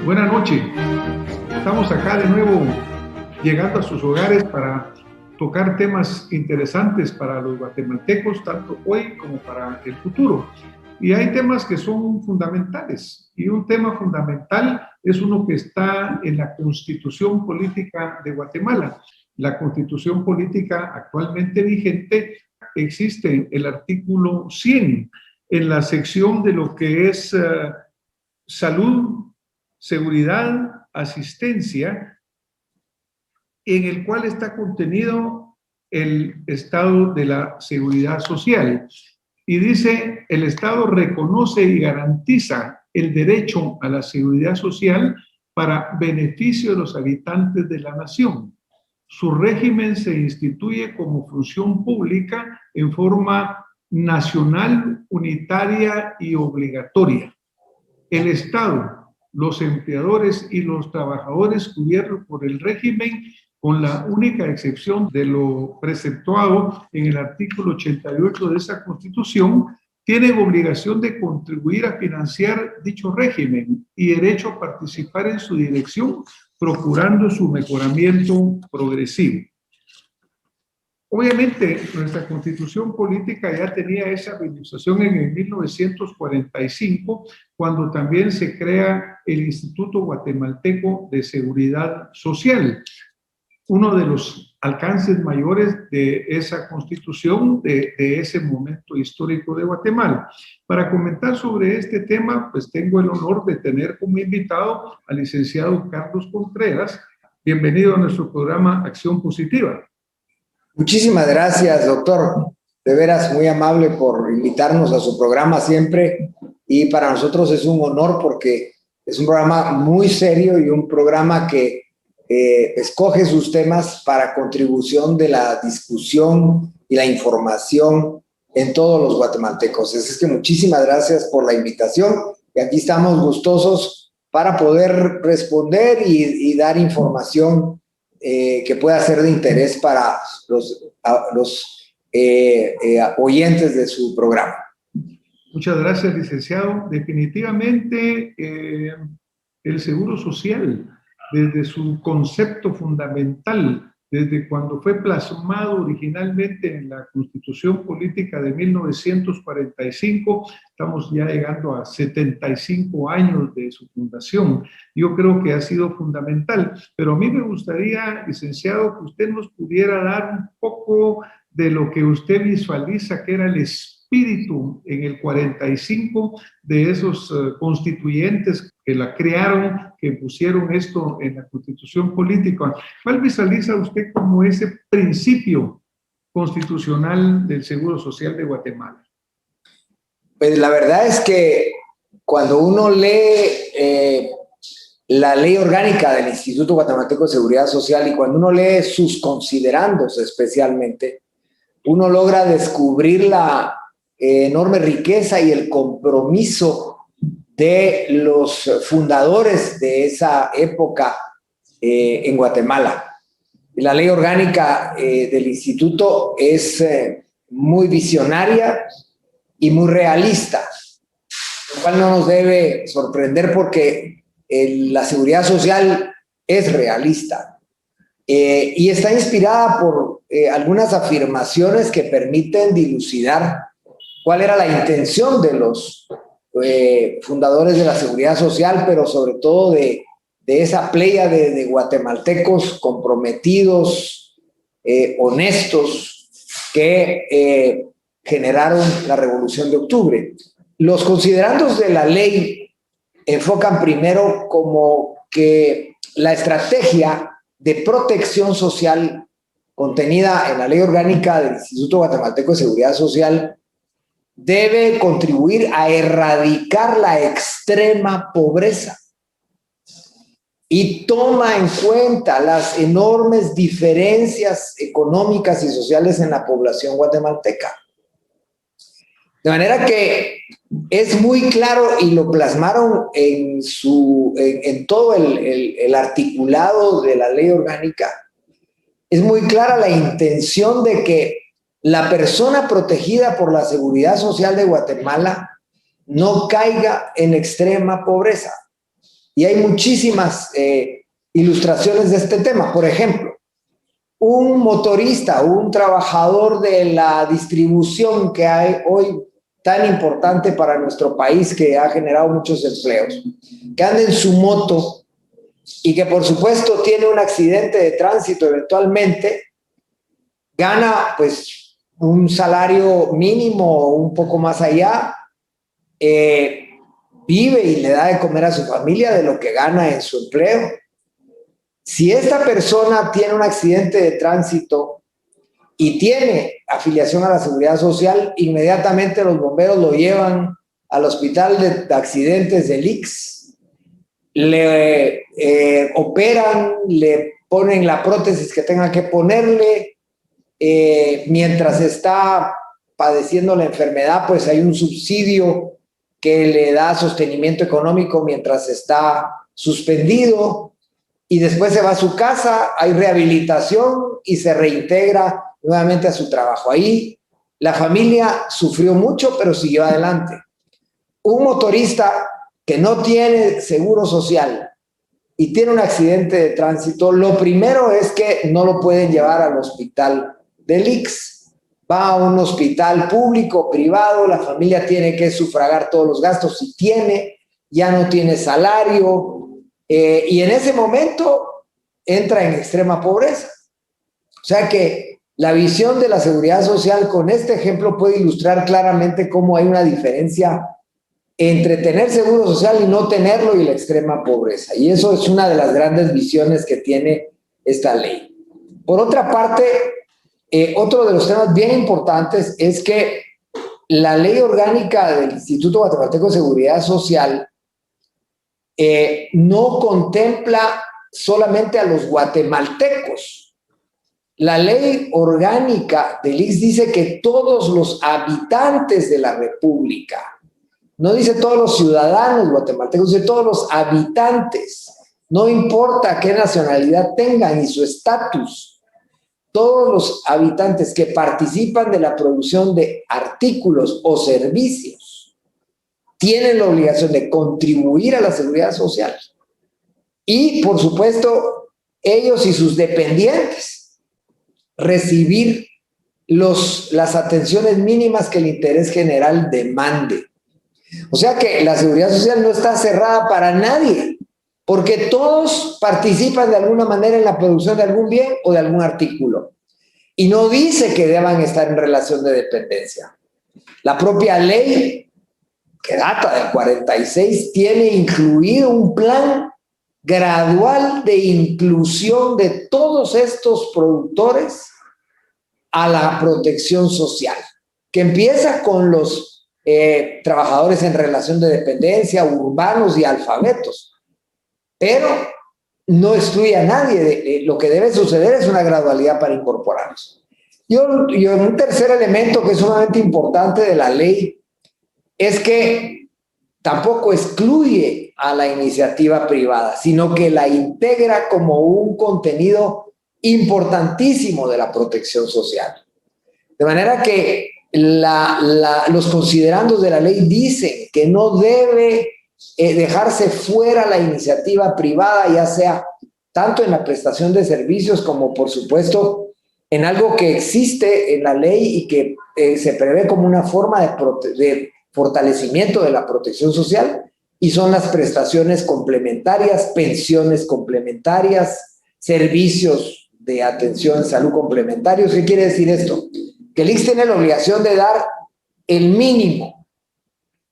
Buenas noches. Estamos acá de nuevo llegando a sus hogares para tocar temas interesantes para los guatemaltecos, tanto hoy como para el futuro. Y hay temas que son fundamentales. Y un tema fundamental es uno que está en la Constitución Política de Guatemala. La Constitución Política actualmente vigente existe en el artículo 100, en la sección de lo que es salud, seguridad, asistencia, en el cual está contenido el estado de la seguridad social. Y dice, el Estado reconoce y garantiza el derecho a la seguridad social para beneficio de los habitantes de la nación. Su régimen se instituye como función pública en forma nacional, unitaria y obligatoria. El Estado, los empleadores y los trabajadores cubiertos por el régimen, con la única excepción de lo preceptuado en el artículo 88 de esa Constitución, tienen obligación de contribuir a financiar dicho régimen y derecho a participar en su dirección, procurando su mejoramiento progresivo. Obviamente, nuestra Constitución Política ya tenía esa administración en el 1945, cuando también se crea el Instituto Guatemalteco de Seguridad Social. Uno de los alcances mayores de esa Constitución, de ese momento histórico de Guatemala. Para comentar sobre este tema, pues tengo el honor de tener como invitado al licenciado Carlos Contreras. Bienvenido a nuestro programa Acción Positiva. Muchísimas gracias, doctor. De veras, muy amable por invitarnos a su programa siempre. Y para nosotros es un honor porque es un programa muy serio y un programa que escoge sus temas para contribución de la discusión y la información en todos los guatemaltecos. Es que muchísimas gracias por la invitación y aquí estamos gustosos para poder responder y dar información que pueda ser de interés para los oyentes de su programa. Muchas gracias, licenciado. Definitivamente el Seguro Social, desde su concepto fundamental, desde cuando fue plasmado originalmente en la Constitución Política de 1945, estamos ya llegando a 75 años de su fundación. Yo creo que ha sido fundamental, pero a mí me gustaría, licenciado, que usted nos pudiera dar un poco de lo que usted visualiza que era el espíritu en el 45 de esos constituyentes que la crearon, que pusieron esto en la Constitución Política. ¿Cuál visualiza usted como ese principio constitucional del Seguro Social de Guatemala? Pues la verdad es que cuando uno lee la ley orgánica del Instituto Guatemalteco de Seguridad Social y cuando uno lee sus considerandos especialmente, uno logra descubrir la enorme riqueza y el compromiso de los fundadores de esa época en Guatemala. La ley orgánica del instituto es muy visionaria y muy realista, lo cual no nos debe sorprender porque la seguridad social es realista y está inspirada por algunas afirmaciones que permiten dilucidar cuál era la intención de los fundadores de la seguridad social, pero sobre todo de esa playa de guatemaltecos comprometidos, honestos, que generaron la Revolución de Octubre. Los considerandos de la ley enfocan primero como que la estrategia de protección social contenida en la ley orgánica del Instituto Guatemalteco de Seguridad Social debe contribuir a erradicar la extrema pobreza y toma en cuenta las enormes diferencias económicas y sociales en la población guatemalteca. De manera que es muy claro y lo plasmaron en todo el articulado de la ley orgánica. Es muy clara la intención de que la persona protegida por la Seguridad Social de Guatemala no caiga en extrema pobreza. Y hay muchísimas ilustraciones de este tema. Por ejemplo, un motorista, un trabajador de la distribución que hay hoy tan importante para nuestro país, que ha generado muchos empleos, que anda en su moto y que por supuesto tiene un accidente de tránsito eventualmente, gana pues un salario mínimo o un poco más allá, vive y le da de comer a su familia de lo que gana en su empleo. Si esta persona tiene un accidente de tránsito y tiene afiliación a la Seguridad Social, inmediatamente los bomberos lo llevan al hospital de accidentes del ICS, le operan, le ponen la prótesis que tengan que ponerle, mientras está padeciendo la enfermedad, pues hay un subsidio que le da sostenimiento económico mientras está suspendido, y después se va a su casa, hay rehabilitación y se reintegra nuevamente a su trabajo. Ahí la familia sufrió mucho, pero siguió adelante. Un motorista que no tiene seguro social y tiene un accidente de tránsito, lo primero es que no lo pueden llevar al hospital del ICS. Va a un hospital público, privado, la familia tiene que sufragar todos los gastos si tiene, ya no tiene salario, y en ese momento entra en extrema pobreza. O sea que la visión de la seguridad social con este ejemplo puede ilustrar claramente cómo hay una diferencia entre tener seguro social y no tenerlo y la extrema pobreza. Y eso es una de las grandes visiones que tiene esta ley. Por otra parte, otro de los temas bien importantes es que la ley orgánica del Instituto Guatemalteco de Seguridad Social no contempla solamente a los guatemaltecos. La ley orgánica del ICS dice que todos los habitantes de la República, no dice todos los ciudadanos guatemaltecos, dice todos los habitantes, no importa qué nacionalidad tengan y su estatus, todos los habitantes que participan de la producción de artículos o servicios tienen la obligación de contribuir a la seguridad social. Y, por supuesto, ellos y sus dependientes recibir las atenciones mínimas que el interés general demande. O sea que la seguridad social no está cerrada para nadie, porque todos participan de alguna manera en la producción de algún bien o de algún artículo. Y no dice que deban estar en relación de dependencia. La propia ley, que data del 46, tiene incluido un plan gradual de inclusión de todos estos productores a la protección social, que empieza con los trabajadores en relación de dependencia, urbanos y alfabetos, pero no excluye a nadie. Lo que debe suceder es una gradualidad para incorporarlos. Y un tercer elemento que es sumamente importante de la ley es que tampoco excluye a la iniciativa privada, sino que la integra como un contenido importantísimo de la protección social. De manera que los considerandos de la ley dicen que no debe dejarse fuera la iniciativa privada, ya sea tanto en la prestación de servicios como, por supuesto, en algo que existe en la ley y que se prevé como una forma de fortalecimiento de la protección social, y son las prestaciones complementarias, pensiones complementarias, servicios de atención en salud complementarios. ¿Qué quiere decir esto? Que el ICS tiene la obligación de dar el mínimo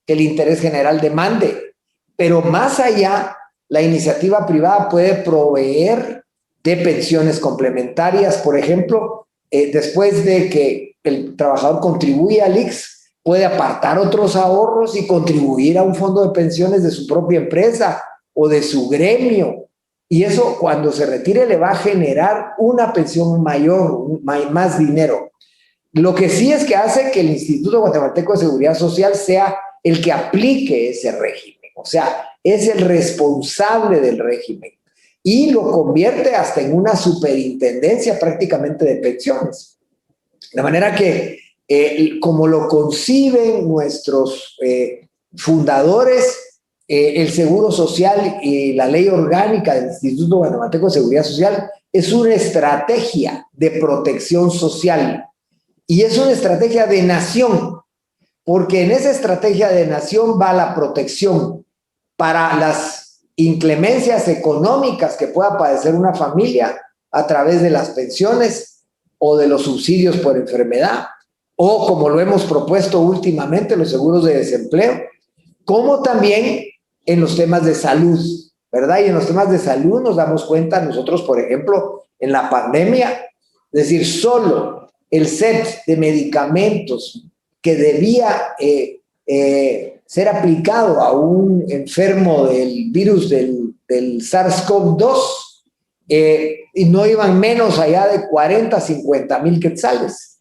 que el interés general demande, pero más allá, la iniciativa privada puede proveer de pensiones complementarias. Por ejemplo, después de que el trabajador contribuye al ICS, puede apartar otros ahorros y contribuir a un fondo de pensiones de su propia empresa o de su gremio. Y eso, cuando se retire, le va a generar una pensión mayor, más dinero. Lo que sí es que hace que el Instituto Guatemalteco de Seguridad Social sea el que aplique ese régimen. O sea, es el responsable del régimen. Y lo convierte hasta en una superintendencia prácticamente de pensiones. De manera que como lo conciben nuestros fundadores, el Seguro Social y la Ley Orgánica del Instituto Guatemalteco de Seguridad Social es una estrategia de protección social y es una estrategia de nación, porque en esa estrategia de nación va la protección para las inclemencias económicas que pueda padecer una familia a través de las pensiones o de los subsidios por enfermedad, o como lo hemos propuesto últimamente, los seguros de desempleo, como también en los temas de salud, ¿verdad? Y en los temas de salud nos damos cuenta nosotros, por ejemplo, en la pandemia, es decir, solo el set de medicamentos que debía ser aplicado a un enfermo del virus del SARS-CoV-2, y no iban menos allá de 40, 50 mil quetzales,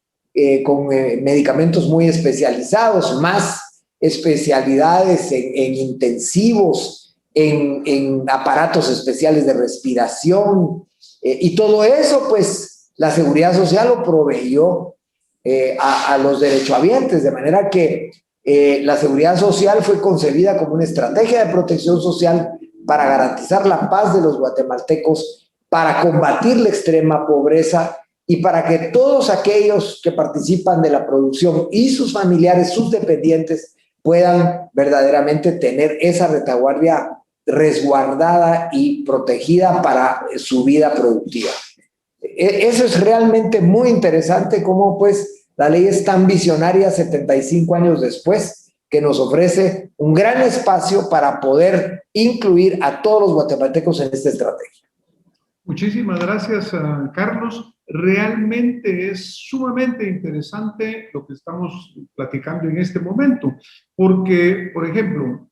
con medicamentos muy especializados, más especialidades en intensivos, en aparatos especiales de respiración, y todo eso, pues, la Seguridad Social lo proveyó a los derechohabientes, de manera que la Seguridad Social fue concebida como una estrategia de protección social para garantizar la paz de los guatemaltecos, para combatir la extrema pobreza y para que todos aquellos que participan de la producción y sus familiares, sus dependientes, puedan verdaderamente tener esa retaguardia resguardada y protegida para su vida productiva. Eso es realmente muy interesante, cómo pues la ley es tan visionaria 75 años después, que nos ofrece un gran espacio para poder incluir a todos los guatemaltecos en esta estrategia. Muchísimas gracias, Carlos. Realmente es sumamente interesante lo que estamos platicando en este momento, porque, por ejemplo,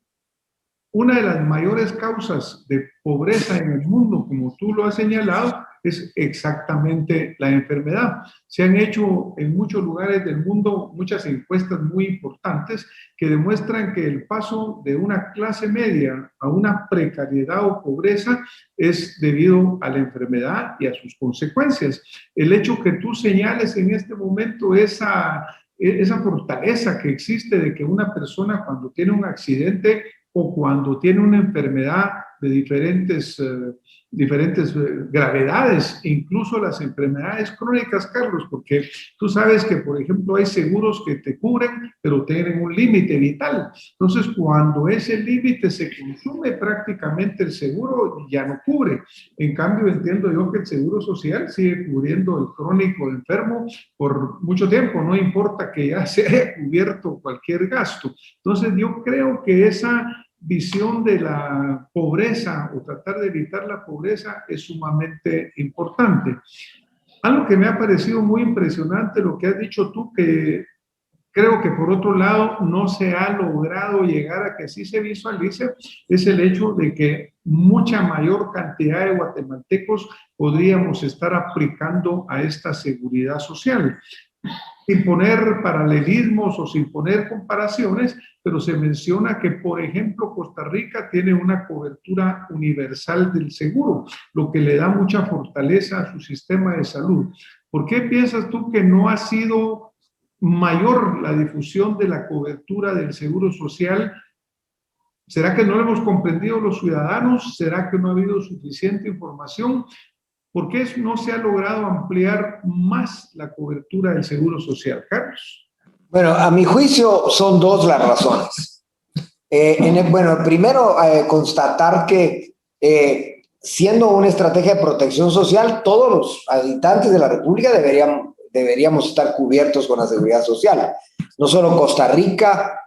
una de las mayores causas de pobreza en el mundo, como tú lo has señalado, es exactamente la enfermedad. Se han hecho en muchos lugares del mundo muchas encuestas muy importantes que demuestran que el paso de una clase media a una precariedad o pobreza es debido a la enfermedad y a sus consecuencias. El hecho que tú señales en este momento esa fortaleza que existe de que una persona cuando tiene un accidente o cuando tiene una enfermedad de diferentes gravedades, incluso las enfermedades crónicas, Carlos, porque tú sabes que, por ejemplo, hay seguros que te cubren, pero tienen un límite vital. Entonces, cuando ese límite se consume, prácticamente el seguro ya no cubre. En cambio, entiendo yo que el seguro social sigue cubriendo el crónico enfermo por mucho tiempo, no importa que ya se haya cubierto cualquier gasto. Entonces, yo creo que esa visión de la pobreza o tratar de evitar la pobreza es sumamente importante. Algo que me ha parecido muy impresionante, lo que has dicho tú, que creo que por otro lado no se ha logrado llegar a que sí se visualice, es el hecho de que mucha mayor cantidad de guatemaltecos podríamos estar aplicando a esta seguridad social. Sin poner paralelismos o sin poner comparaciones, pero se menciona que, por ejemplo, Costa Rica tiene una cobertura universal del seguro, lo que le da mucha fortaleza a su sistema de salud. ¿Por qué piensas tú que no ha sido mayor la difusión de la cobertura del seguro social? ¿Será que no lo hemos comprendido los ciudadanos? ¿Será que no ha habido suficiente información? ¿Por qué no se ha logrado ampliar más la cobertura del seguro social, Carlos? Bueno, a mi juicio son dos las razones. Primero, constatar que siendo una estrategia de protección social, todos los habitantes de la República deberíamos estar cubiertos con la seguridad social. No solo Costa Rica,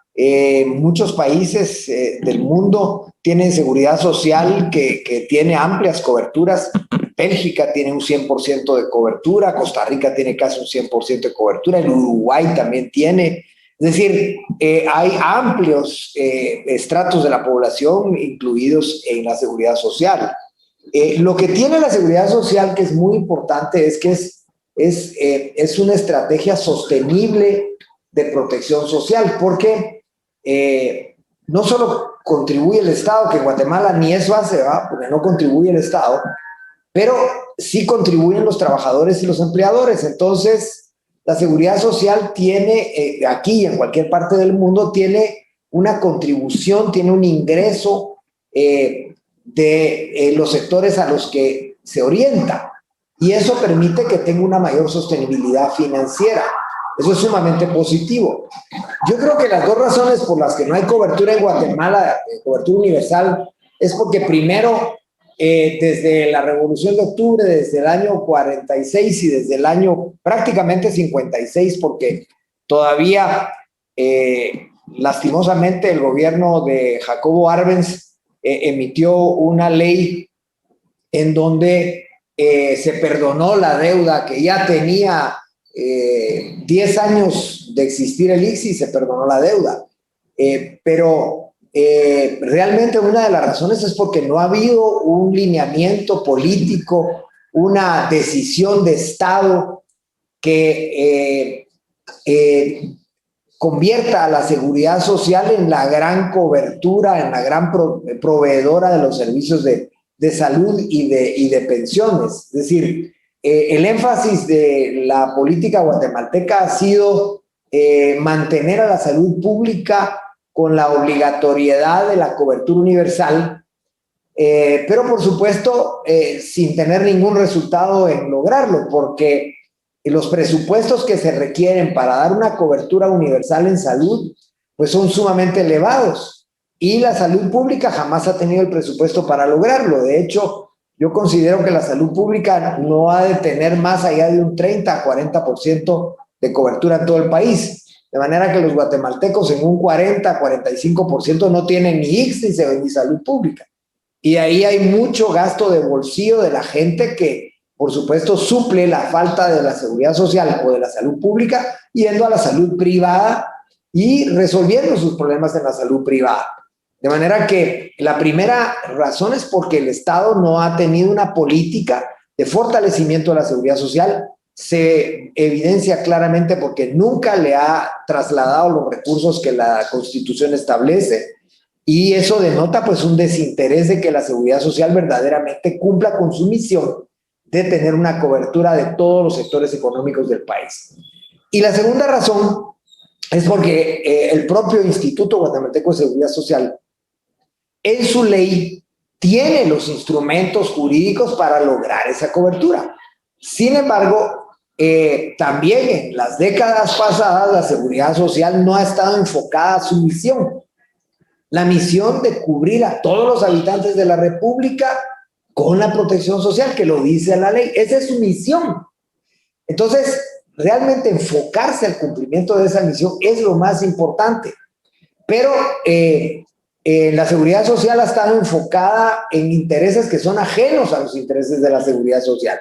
muchos países del mundo tienen seguridad social que tiene amplias coberturas. Bélgica tiene un 100% de cobertura, Costa Rica tiene casi un 100% de cobertura, el Uruguay también tiene. Es decir, hay amplios estratos de la población incluidos en la seguridad social. Lo que tiene la seguridad social, que es muy importante, es que es una estrategia sostenible de protección social, porque no solo contribuye el Estado, que en Guatemala ni eso hace, ¿va? Porque no contribuye el Estado, pero sí contribuyen los trabajadores y los empleadores. Entonces, la seguridad social tiene, aquí y en cualquier parte del mundo, tiene una contribución, tiene un ingreso de los sectores a los que se orienta. Y eso permite que tenga una mayor sostenibilidad financiera. Eso es sumamente positivo. Yo creo que las dos razones por las que no hay cobertura en Guatemala, cobertura universal, es porque primero, desde la Revolución de Octubre, desde el año 46 y desde el año prácticamente 56, porque todavía, lastimosamente, el gobierno de Jacobo Arbenz emitió una ley en donde se perdonó la deuda que ya tenía 10 años de existir el ICSI, se perdonó la deuda. Pero realmente una de las razones es porque no ha habido un lineamiento político, una decisión de Estado que convierta a la seguridad social en la gran cobertura, en la gran proveedora de los servicios de salud y de pensiones. Es decir, el énfasis de la política guatemalteca ha sido mantener a la salud pública con la obligatoriedad de la cobertura universal, pero por supuesto sin tener ningún resultado en lograrlo, porque los presupuestos que se requieren para dar una cobertura universal en salud pues son sumamente elevados y la salud pública jamás ha tenido el presupuesto para lograrlo. De hecho, yo considero que la salud pública no ha de tener más allá de un 30 a 40% de cobertura en todo el país. De manera que los guatemaltecos en un 40 a 45% no tienen ni ICSI ni salud pública. Y ahí hay mucho gasto de bolsillo de la gente que, por supuesto, suple la falta de la seguridad social o de la salud pública yendo a la salud privada y resolviendo sus problemas en la salud privada. De manera que la primera razón es porque el Estado no ha tenido una política de fortalecimiento de la seguridad social. Se evidencia claramente porque nunca le ha trasladado los recursos que la Constitución establece y eso denota pues un desinterés de que la seguridad social verdaderamente cumpla con su misión de tener una cobertura de todos los sectores económicos del país. Y la segunda razón es porque el propio Instituto Guatemalteco de Seguridad Social en su ley tiene los instrumentos jurídicos para lograr esa cobertura. Sin embargo, también en las décadas pasadas la seguridad social no ha estado enfocada a su misión. La misión de cubrir a todos los habitantes de la República con la protección social, que lo dice la ley. Esa es su misión. Entonces, realmente enfocarse al cumplimiento de esa misión es lo más importante. Pero la seguridad social ha estado enfocada en intereses que son ajenos a los intereses de la seguridad social.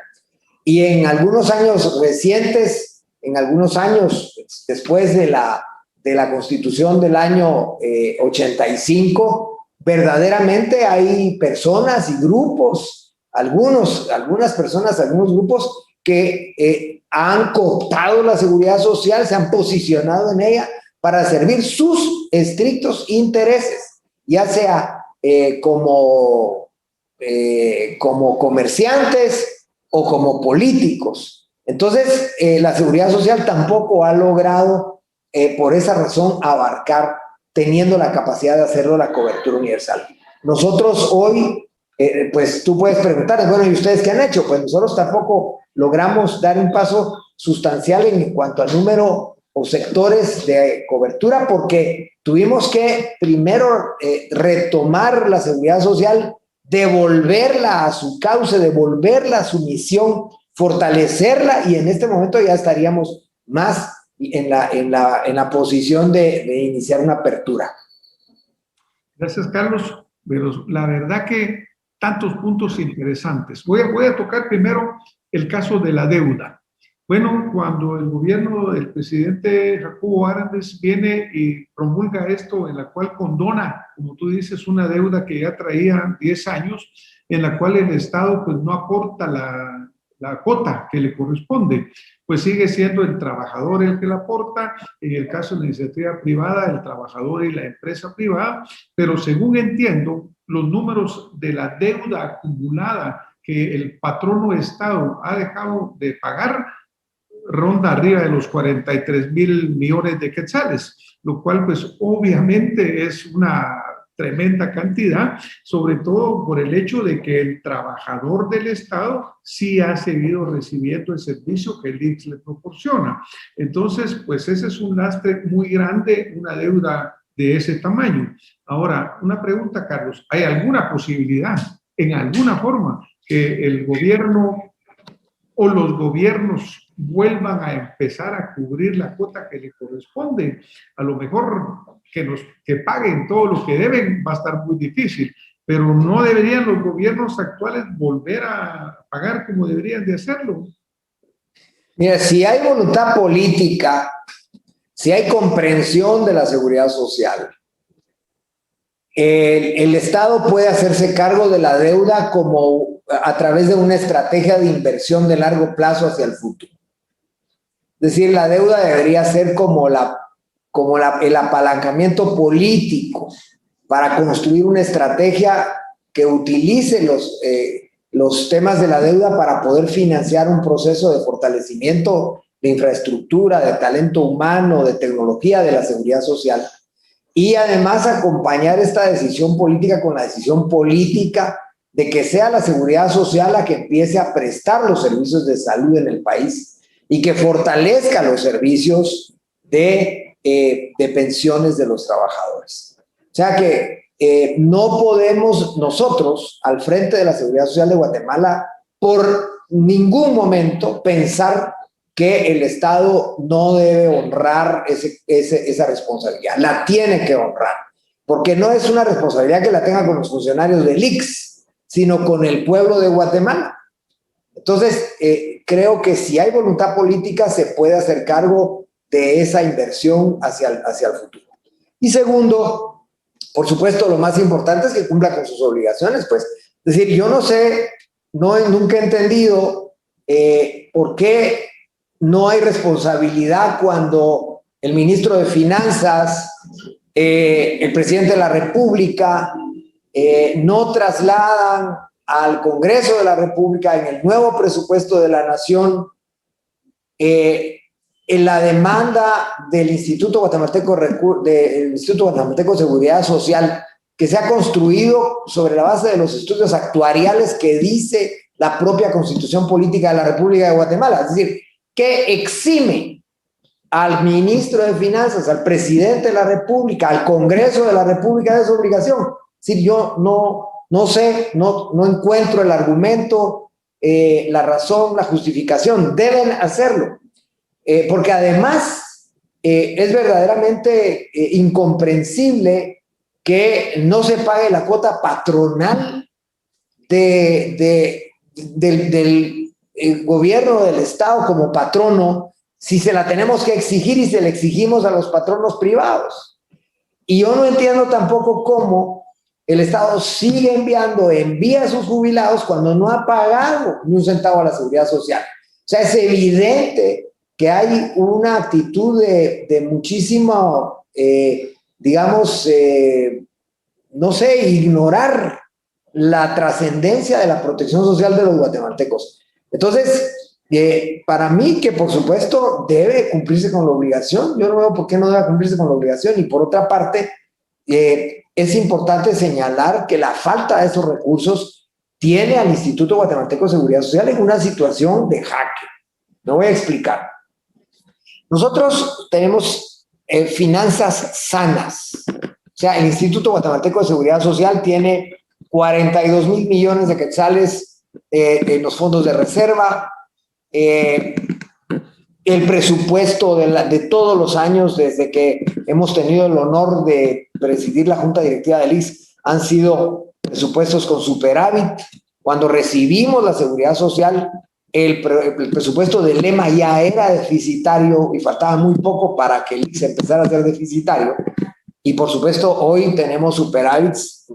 Y en algunos años recientes, en algunos años después de la Constitución del año 85, verdaderamente hay personas y grupos, algunas personas, algunos grupos que han cooptado la seguridad social, se han posicionado en ella para servir sus estrictos intereses, ya sea como comerciantes o como políticos. Entonces, la seguridad social tampoco ha logrado, por esa razón, abarcar, teniendo la capacidad de hacerlo, la cobertura universal. Nosotros hoy, pues tú puedes preguntar, bueno, ¿y ustedes qué han hecho? Pues nosotros tampoco logramos dar un paso sustancial en cuanto al número o sectores de cobertura, porque tuvimos que primero retomar la seguridad social, devolverla a su cauce, devolverla a su misión, fortalecerla, y en este momento ya estaríamos más en la posición de iniciar una apertura. Gracias, Carlos. Pero la verdad que tantos puntos interesantes. Voy a tocar primero el caso de la deuda. Bueno, cuando el gobierno del presidente Jacobo Arbenz viene y promulga esto, en la cual condona, como tú dices, una deuda que ya traía 10 años, en la cual el Estado pues no aporta la cuota que le corresponde, pues sigue siendo el trabajador el que la aporta, en el caso de la iniciativa privada, el trabajador y la empresa privada, pero según entiendo, los números de la deuda acumulada que el patrono Estado ha dejado de pagar ronda arriba de los 43,000 millones de quetzales. lo cual pues obviamente es una tremenda cantidad, sobre todo por el hecho de que el trabajador del Estado sí ha seguido recibiendo el servicio que el IX le proporciona. Entonces, pues ese es un lastre muy grande, una deuda de ese tamaño. Ahora, una pregunta, Carlos, ¿hay alguna posibilidad, en alguna forma, que el gobierno o los gobiernos vuelvan a empezar a cubrir la cuota que le corresponde? A lo mejor que paguen todo lo que deben va a estar muy difícil, pero no deberían los gobiernos actuales volver a pagar como deberían de hacerlo. Mira, si hay voluntad política, si hay comprensión de la seguridad social, el Estado puede hacerse cargo de la deuda como a través de una estrategia de inversión de largo plazo hacia el futuro. Es decir, la deuda debería ser como el apalancamiento político para construir una estrategia que utilice los temas de la deuda para poder financiar un proceso de fortalecimiento de infraestructura, de talento humano, de tecnología, de la seguridad social. Y además acompañar esta decisión política con la decisión política de que sea la seguridad social la que empiece a prestar los servicios de salud en el país y que fortalezca los servicios de pensiones de los trabajadores. O sea que no podemos nosotros, al frente de la seguridad social de Guatemala, por ningún momento pensar que el Estado no debe honrar esa responsabilidad. La tiene que honrar, porque no es una responsabilidad que la tenga con los funcionarios del IX, sino con el pueblo de Guatemala. Entonces, creo que si hay voluntad política, se puede hacer cargo de esa inversión hacia el futuro. Y segundo, por supuesto, lo más importante es que cumpla con sus obligaciones, pues. Es decir, yo no sé, nunca he entendido por qué no hay responsabilidad cuando el ministro de Finanzas, el presidente de la República, no trasladan al Congreso de la República en el nuevo presupuesto de la Nación en la demanda del Instituto Guatemalteco de Seguridad Social, que se ha construido sobre la base de los estudios actuariales que dice la propia Constitución Política de la República de Guatemala. Es decir, que exime al ministro de Finanzas, al presidente de la República, al Congreso de la República de esa obligación. Es decir, yo no sé, no encuentro el argumento, la razón, la justificación. Deben hacerlo. Porque además es verdaderamente incomprensible que no se pague la cuota patronal del gobierno del Estado como patrono, si se la tenemos que exigir y se la exigimos a los patronos privados. Y yo no entiendo tampoco cómo el Estado envía a sus jubilados cuando no ha pagado ni un centavo a la seguridad social. O sea, es evidente que hay una actitud de muchísimo, no sé, ignorar la trascendencia de la protección social de los guatemaltecos. Entonces, para mí que por supuesto debe cumplirse con la obligación, yo no veo por qué no debe cumplirse con la obligación. Y por otra parte, es importante señalar que la falta de esos recursos tiene al Instituto Guatemalteco de Seguridad Social en una situación de jaque. Me voy a explicar. Nosotros tenemos finanzas sanas. O sea, el Instituto Guatemalteco de Seguridad Social tiene 42 mil millones de quetzales en los fondos de reserva. El presupuesto de todos los años, desde que hemos tenido el honor de presidir la Junta Directiva del IX, han sido presupuestos con superávit. Cuando recibimos la Seguridad Social, el presupuesto del Lema ya era deficitario y faltaba muy poco para que el IX empezara a ser deficitario. Y por supuesto, hoy tenemos superávits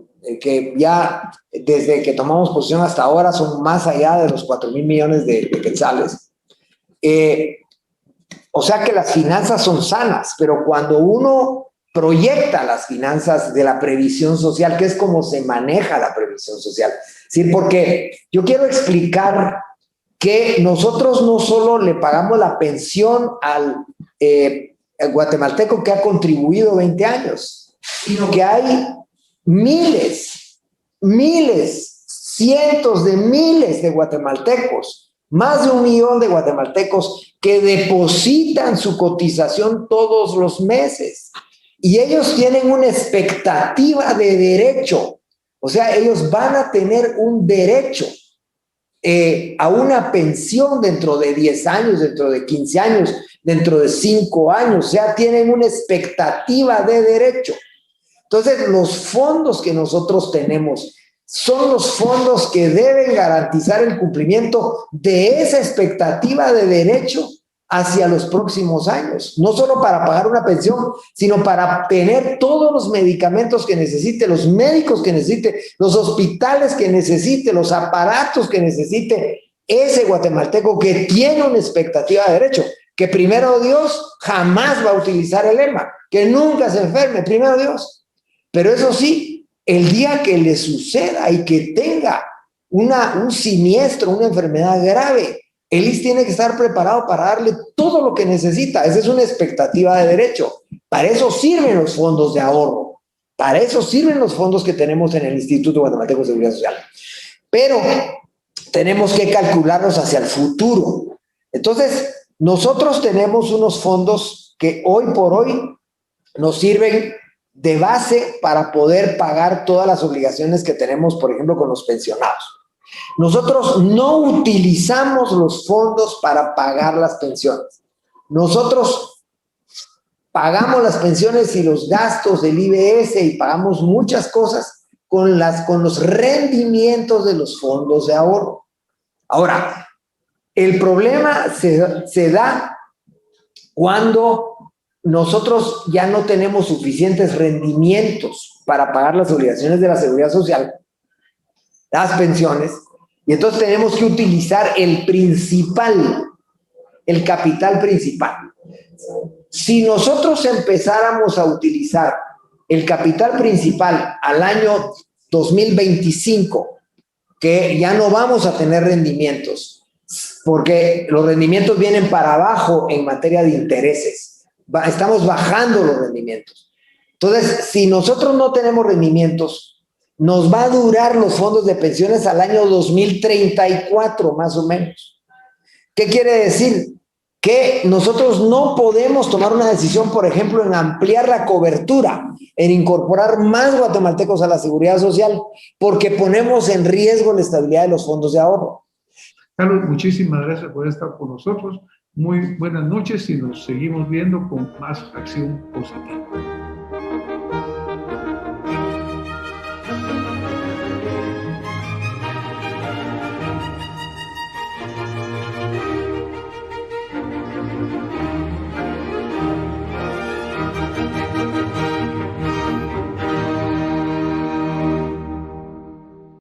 que ya desde que tomamos posición hasta ahora son más allá de los 4 mil millones de quetzales. O sea que las finanzas son sanas, pero cuando uno proyecta las finanzas de la previsión social, que es como se maneja la previsión social, ¿sí? Porque yo quiero explicar que nosotros no solo le pagamos la pensión al guatemalteco que ha contribuido 20 años, sino que hay miles, cientos de miles de guatemaltecos, más de 1 millón de guatemaltecos que depositan su cotización todos los meses. Y ellos tienen una expectativa de derecho. O sea, ellos van a tener un derecho a una pensión dentro de 10 años, dentro de 15 años, dentro de 5 años. O sea, tienen una expectativa de derecho. Entonces, los fondos que nosotros tenemos son los fondos que deben garantizar el cumplimiento de esa expectativa de derecho hacia los próximos años. No solo para pagar una pensión, sino para tener todos los medicamentos que necesite, los médicos que necesite, los hospitales que necesite, los aparatos que necesite ese guatemalteco que tiene una expectativa de derecho, que primero Dios jamás va a utilizar el lema, que nunca se enferme, primero Dios. Pero eso sí, el día que le suceda y que tenga un siniestro, una enfermedad grave, el ISSSTE tiene que estar preparado para darle todo lo que necesita. Esa es una expectativa de derecho. Para eso sirven los fondos de ahorro. Para eso sirven los fondos que tenemos en el Instituto Guatemalteco de Seguridad Social. Pero tenemos que calcularlos hacia el futuro. Entonces, nosotros tenemos unos fondos que hoy por hoy nos sirven de base para poder pagar todas las obligaciones que tenemos, por ejemplo, con los pensionados. Nosotros no utilizamos los fondos para pagar las pensiones. Nosotros pagamos las pensiones y los gastos del IBS y pagamos muchas cosas con los rendimientos de los fondos de ahorro. Ahora, el problema se da cuando nosotros ya no tenemos suficientes rendimientos para pagar las obligaciones de la seguridad social, las pensiones, y entonces tenemos que utilizar el capital principal. Si nosotros empezáramos a utilizar el capital principal al año 2025, que ya no vamos a tener rendimientos, porque los rendimientos vienen para abajo en materia de intereses. Estamos bajando los rendimientos. Entonces, si nosotros no tenemos rendimientos, nos va a durar los fondos de pensiones al año 2034, más o menos. ¿Qué quiere decir? Que nosotros no podemos tomar una decisión, por ejemplo, en ampliar la cobertura, en incorporar más guatemaltecos a la seguridad social, porque ponemos en riesgo la estabilidad de los fondos de ahorro. Carlos, muchísimas gracias por estar con nosotros. Muy buenas noches y nos seguimos viendo con más acción positiva.